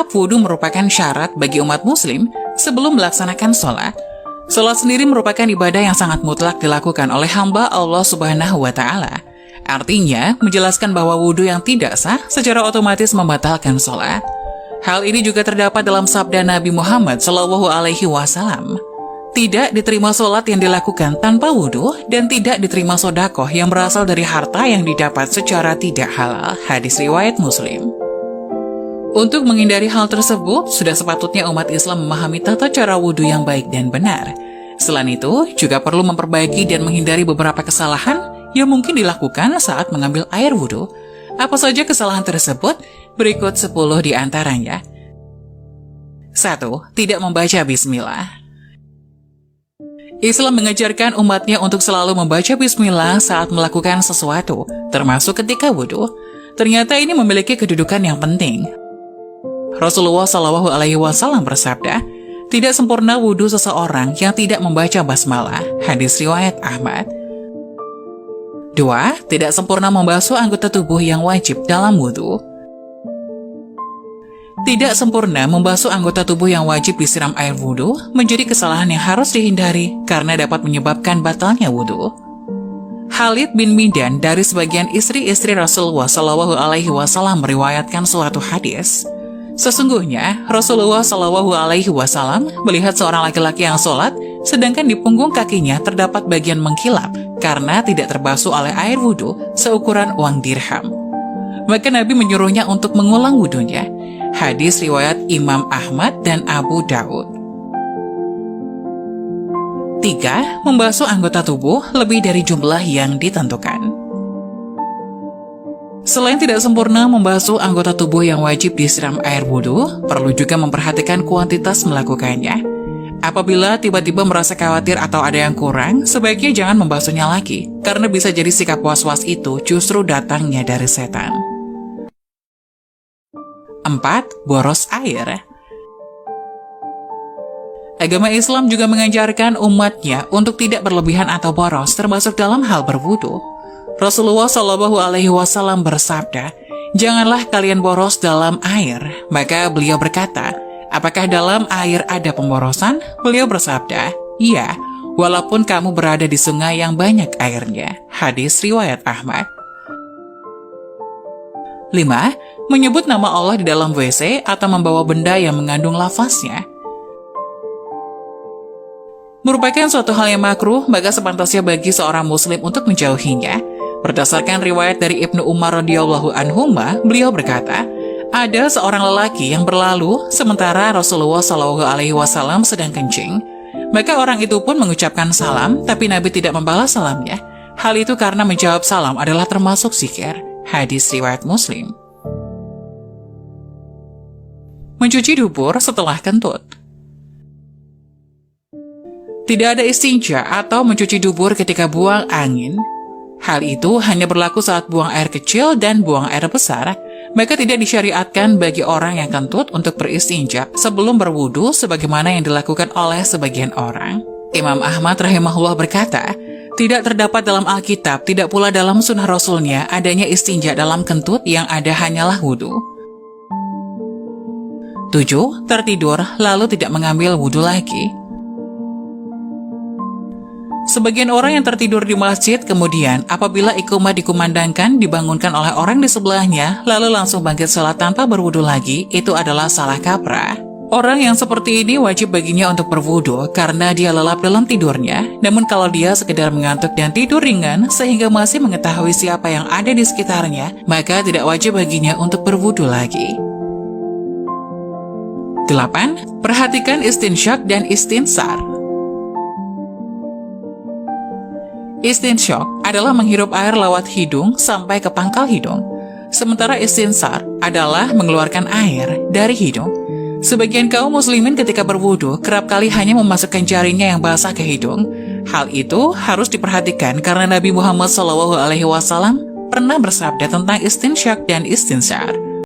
Sebab wudhu merupakan syarat bagi umat muslim sebelum melaksanakan sholat. Sholat sendiri merupakan ibadah yang sangat mutlak dilakukan oleh hamba Allah Subhanahu wa Ta'ala. Artinya, menjelaskan bahwa wudhu yang tidak sah secara otomatis membatalkan sholat. Hal ini juga terdapat dalam sabda Nabi Muhammad SAW. Tidak diterima sholat yang dilakukan tanpa wudhu dan tidak diterima sodakoh yang berasal dari harta yang didapat secara tidak halal. Hadis riwayat Muslim. Untuk menghindari hal tersebut, sudah sepatutnya umat Islam memahami tata cara wudhu yang baik dan benar. Selain itu, juga perlu memperbaiki dan menghindari beberapa kesalahan yang mungkin dilakukan saat mengambil air wudhu. Apa saja kesalahan tersebut? Berikut 10 di antaranya. 1. Tidak membaca bismillah. Islam mengajarkan umatnya untuk selalu membaca bismillah saat melakukan sesuatu, termasuk ketika wudhu. Ternyata ini memiliki kedudukan yang penting. Rasulullah SAW bersabda, tidak sempurna wudhu seseorang yang tidak membaca basmalah. Hadis riwayat Ahmad. 2. Tidak sempurna membasuh anggota tubuh yang wajib dalam wudhu. Tidak sempurna membasuh anggota tubuh yang wajib disiram air wudhu menjadi kesalahan yang harus dihindari karena dapat menyebabkan batalnya wudhu. Khalid bin Midan dari sebagian istri-istri Rasulullah SAW meriwayatkan suatu hadis. Sesungguhnya, Rasulullah SAW melihat seorang laki-laki yang sholat, sedangkan di punggung kakinya terdapat bagian mengkilap karena tidak terbasuh oleh air wudhu seukuran uang dirham. Maka Nabi menyuruhnya untuk mengulang wudhunya. Hadis riwayat Imam Ahmad dan Abu Daud. 3. Membasuh anggota tubuh lebih dari jumlah yang ditentukan. Selain tidak sempurna membasuh anggota tubuh yang wajib disiram air wudhu, perlu juga memperhatikan kuantitas melakukannya. Apabila tiba-tiba merasa khawatir atau ada yang kurang, sebaiknya jangan membasuhnya lagi, karena bisa jadi sikap was-was itu justru datangnya dari setan. 4. Boros air. Agama Islam juga mengajarkan umatnya untuk tidak berlebihan atau boros, termasuk dalam hal berwudu. Rasulullah SAW bersabda, janganlah kalian boros dalam air. Maka beliau berkata, apakah dalam air ada pemborosan? Beliau bersabda, iya, walaupun kamu berada di sungai yang banyak airnya. Hadis riwayat Ahmad. 5. Menyebut nama Allah di dalam WC atau membawa benda yang mengandung lafaznya. Merupakan suatu hal yang makruh, maka sepantasnya bagi seorang muslim untuk menjauhinya. Berdasarkan riwayat dari Ibnu Umar radhiyallahu anhuma, beliau berkata, ada seorang lelaki yang berlalu sementara Rasulullah SAW sedang kencing. Maka orang itu pun mengucapkan salam, tapi Nabi tidak membalas salamnya. Hal itu karena menjawab salam adalah termasuk zikir. Hadis riwayat Muslim. Mencuci dubur setelah kentut. Tidak ada istinja atau mencuci dubur ketika buang angin. Hal itu hanya berlaku saat buang air kecil dan buang air besar. Maka tidak disyariatkan bagi orang yang kentut untuk beristinja sebelum berwudu sebagaimana yang dilakukan oleh sebagian orang. Imam Ahmad rahimahullah berkata, tidak terdapat dalam Alkitab, tidak pula dalam sunnah Rasulnya adanya istinja dalam kentut, yang ada hanyalah wudu. 7. Tertidur lalu tidak mengambil wudu lagi. Sebagian orang yang tertidur di masjid kemudian apabila iqamah dikumandangkan dibangunkan oleh orang di sebelahnya lalu langsung bangkit sholat tanpa berwudu lagi, itu adalah salah kaprah. Orang yang seperti ini wajib baginya untuk berwudu karena dia lelap dalam tidurnya. Namun kalau dia sekedar mengantuk dan tidur ringan sehingga masih mengetahui siapa yang ada di sekitarnya, maka tidak wajib baginya untuk berwudu lagi. 8. Perhatikan istinsyak dan istinsar. Istinsyaq adalah menghirup air lewat hidung sampai ke pangkal hidung. Sementara istinsar adalah mengeluarkan air dari hidung. Sebagian kaum muslimin ketika berwudu kerap kali hanya memasukkan jarinya yang basah ke hidung. Hal itu harus diperhatikan karena Nabi Muhammad SAW pernah bersabda tentang istinsyaq dan istinsar.